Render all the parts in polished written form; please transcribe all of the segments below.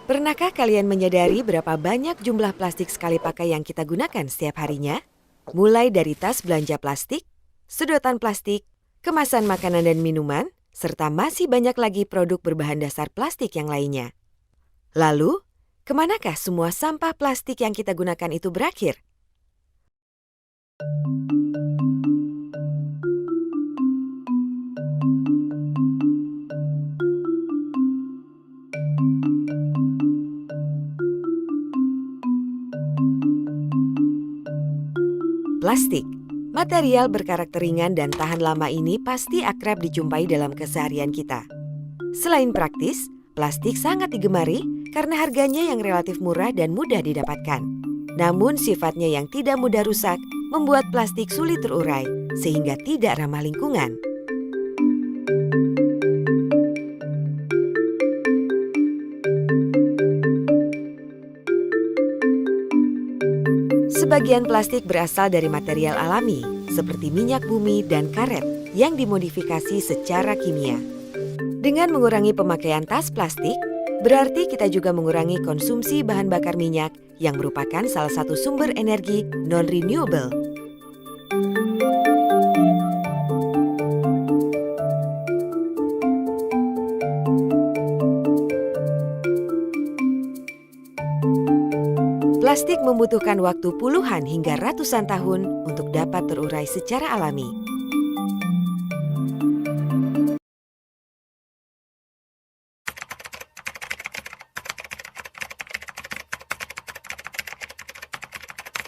Pernahkah kalian menyadari berapa banyak jumlah plastik sekali pakai yang kita gunakan setiap harinya? Mulai dari tas belanja plastik, sedotan plastik, kemasan makanan dan minuman, serta masih banyak lagi produk berbahan dasar plastik yang lainnya. Lalu, kemanakah semua sampah plastik yang kita gunakan itu berakhir? Plastik, material berkarakter ringan dan tahan lama ini pasti akrab dijumpai dalam keseharian kita. Selain praktis, plastik sangat digemari karena harganya yang relatif murah dan mudah didapatkan. Namun sifatnya yang tidak mudah rusak membuat plastik sulit terurai sehingga tidak ramah lingkungan. Sebagian plastik berasal dari material alami, seperti minyak bumi dan karet yang dimodifikasi secara kimia. Dengan mengurangi pemakaian tas plastik, berarti kita juga mengurangi konsumsi bahan bakar minyak yang merupakan salah satu sumber energi non-renewable. Plastik membutuhkan waktu puluhan hingga ratusan tahun untuk dapat terurai secara alami.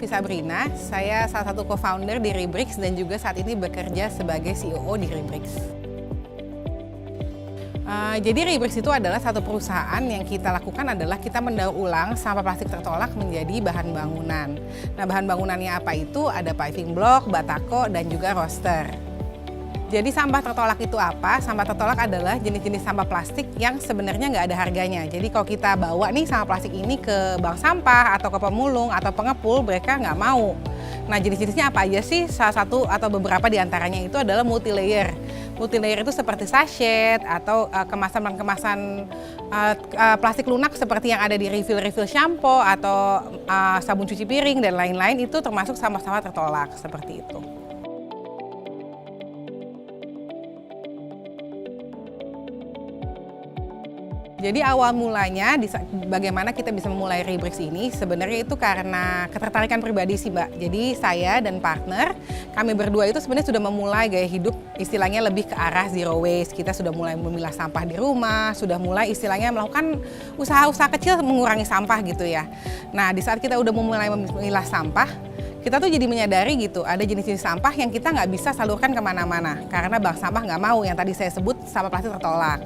Sabrina, saya salah satu co-founder di Rebrix dan juga saat ini bekerja sebagai CEO di Rebrix. Jadi Rebrix itu adalah satu perusahaan yang kita lakukan adalah kita mendaur ulang sampah plastik tertolak menjadi bahan bangunan. Nah, bahan bangunannya apa itu? Ada paving block, batako, dan juga roster. Jadi sampah tertolak itu apa? Sampah tertolak adalah jenis-jenis sampah plastik yang sebenarnya nggak ada harganya. Jadi kalau kita bawa nih sampah plastik ini ke bank sampah atau ke pemulung atau pengepul, mereka nggak mau. Nah, jenis-jenisnya apa aja sih? Salah satu atau beberapa diantaranya itu adalah multi-layer. Multi-layer itu seperti sachet atau kemasan-kemasan plastik lunak seperti yang ada di refill-refill shampoo atau sabun cuci piring dan lain-lain, itu termasuk sampah-sampah tertolak seperti itu. Jadi awal mulanya bagaimana kita bisa memulai Rebrix ini sebenarnya itu karena ketertarikan pribadi sih Mbak. Jadi saya dan partner, kami berdua itu sebenarnya sudah memulai gaya hidup istilahnya lebih ke arah zero waste. Kita sudah mulai memilah sampah di rumah, sudah mulai istilahnya melakukan usaha-usaha kecil mengurangi sampah gitu ya. Nah, di saat kita udah memulai memilah sampah, kita tuh jadi menyadari gitu, ada jenis-jenis sampah yang kita nggak bisa salurkan kemana-mana karena bank sampah nggak mau, yang tadi saya sebut sampah plastik tertolak.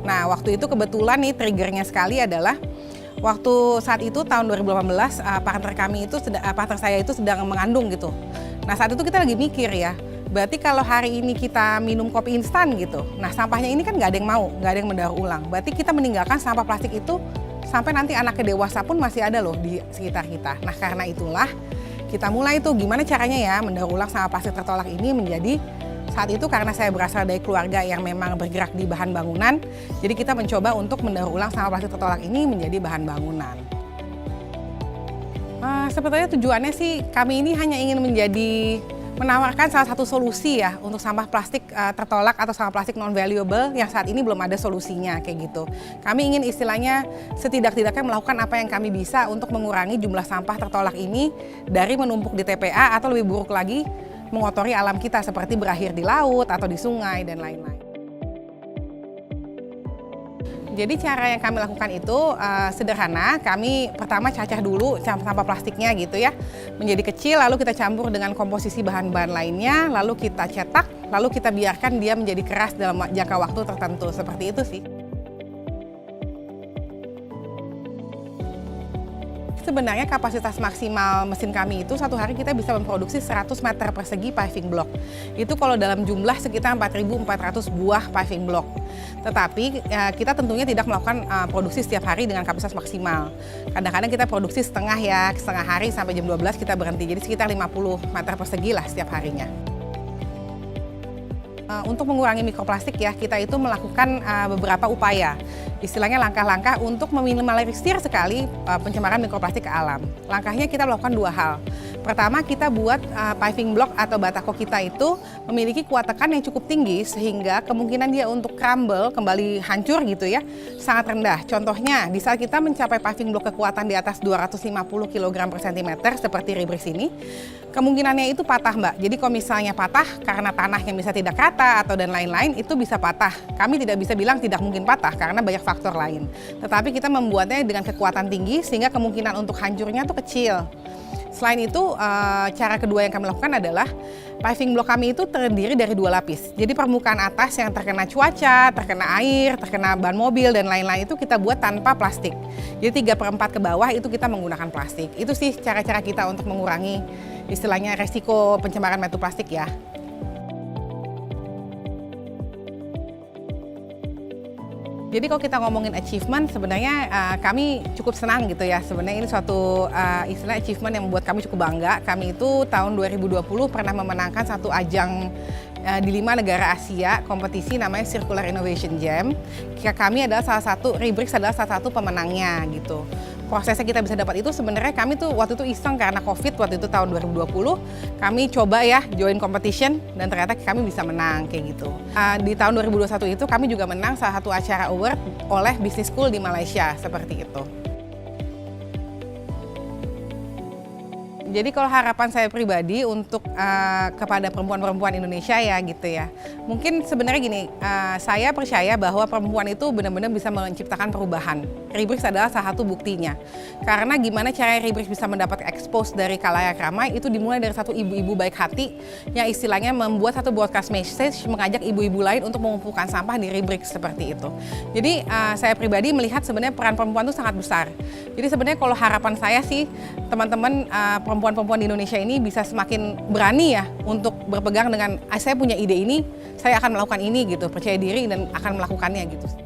Nah, waktu itu kebetulan nih triggernya sekali adalah waktu saat itu tahun 2018 partner saya itu sedang mengandung gitu. Nah, saat itu kita lagi mikir ya, berarti kalau hari ini kita minum kopi instan gitu, nah sampahnya ini kan nggak ada yang mau, nggak ada yang mendaur ulang. Berarti kita meninggalkan sampah plastik itu sampai nanti anaknya dewasa pun masih ada loh di sekitar kita. Nah, karena itulah kita mulai tuh gimana caranya ya mendaur ulang sampah plastik tertolak ini menjadi, saat itu karena saya berasal dari keluarga yang memang bergerak di bahan bangunan, jadi kita mencoba untuk mendaur ulang sampah plastik tertolak ini menjadi bahan bangunan. Sebetulnya tujuannya sih kami ini hanya ingin menawarkan salah satu solusi ya untuk sampah plastik tertolak atau sampah plastik non-valuable yang saat ini belum ada solusinya kayak gitu. Kami ingin istilahnya setidak-tidaknya melakukan apa yang kami bisa untuk mengurangi jumlah sampah tertolak ini dari menumpuk di TPA atau lebih buruk lagi mengotori alam kita seperti berakhir di laut atau di sungai dan lain-lain. Jadi cara yang kami lakukan itu sederhana, kami pertama cacah dulu sampah plastiknya gitu ya, menjadi kecil, lalu kita campur dengan komposisi bahan-bahan lainnya, lalu kita cetak, lalu kita biarkan dia menjadi keras dalam jangka waktu tertentu, seperti itu sih. Sebenarnya kapasitas maksimal mesin kami itu satu hari kita bisa memproduksi 100 meter persegi paving block. Itu kalau dalam jumlah sekitar 4.400 buah paving block. Tetapi kita tentunya tidak melakukan produksi setiap hari dengan kapasitas maksimal. Kadang-kadang kita produksi setengah hari sampai jam 12 kita berhenti. Jadi sekitar 50 meter persegi lah setiap harinya. Untuk mengurangi mikroplastik ya, kita itu melakukan beberapa upaya. istilahnya langkah-langkah untuk meminimalisir sekali pencemaran mikroplastik ke alam. Langkahnya kita melakukan 2 hal. Pertama, kita buat paving block atau batako kita itu memiliki kuat tekan yang cukup tinggi sehingga kemungkinan dia untuk crumble, kembali hancur gitu ya, sangat rendah. Contohnya, di saat kita mencapai paving block kekuatan di atas 250 kg per cm seperti Rebrix ini, kemungkinannya itu patah, Mbak. Jadi kalau misalnya patah karena tanah yang bisa tidak rata atau dan lain-lain, itu bisa patah. Kami tidak bisa bilang tidak mungkin patah karena banyak faktor lain. Tetapi kita membuatnya dengan kekuatan tinggi sehingga kemungkinan untuk hancurnya itu kecil. Selain itu, cara kedua yang kami lakukan adalah paving block kami itu terdiri dari 2 lapis. Jadi permukaan atas yang terkena cuaca, terkena air, terkena ban mobil dan lain-lain itu kita buat tanpa plastik. Jadi 3/4 ke bawah itu kita menggunakan plastik. Itu sih cara-cara kita untuk mengurangi istilahnya resiko pencemaran mikroplastik ya. Jadi kalau kita ngomongin achievement, sebenarnya kami cukup senang gitu ya. Sebenarnya ini suatu istilah achievement yang membuat kami cukup bangga. Kami itu tahun 2020 pernah memenangkan satu ajang di 5 negara Asia, kompetisi namanya Circular Innovation Jam. Kami adalah Rebrix adalah salah satu pemenangnya gitu. Prosesnya kita bisa dapat itu sebenarnya kami tuh waktu itu iseng karena COVID waktu itu tahun 2020. Kami coba ya join competition dan ternyata kami bisa menang kayak gitu. Di tahun 2021 itu kami juga menang salah satu acara award oleh Business School di Malaysia seperti itu. Jadi kalau harapan saya pribadi untuk kepada perempuan-perempuan Indonesia ya gitu ya. Mungkin sebenarnya gini, saya percaya bahwa perempuan itu benar-benar bisa menciptakan perubahan. Rebrix adalah salah satu buktinya. Karena gimana cara Rebrix bisa mendapat expose dari khalayak ramai itu dimulai dari satu ibu-ibu baik hati yang istilahnya membuat satu broadcast message mengajak ibu-ibu lain untuk mengumpulkan sampah di Rebrix seperti itu. Jadi saya pribadi melihat sebenarnya peran perempuan itu sangat besar. Jadi sebenarnya kalau harapan saya sih teman-teman perempuan-perempuan di Indonesia ini bisa semakin berani ya untuk berpegang dengan saya punya ide ini, saya akan melakukan ini gitu, percaya diri dan akan melakukannya gitu.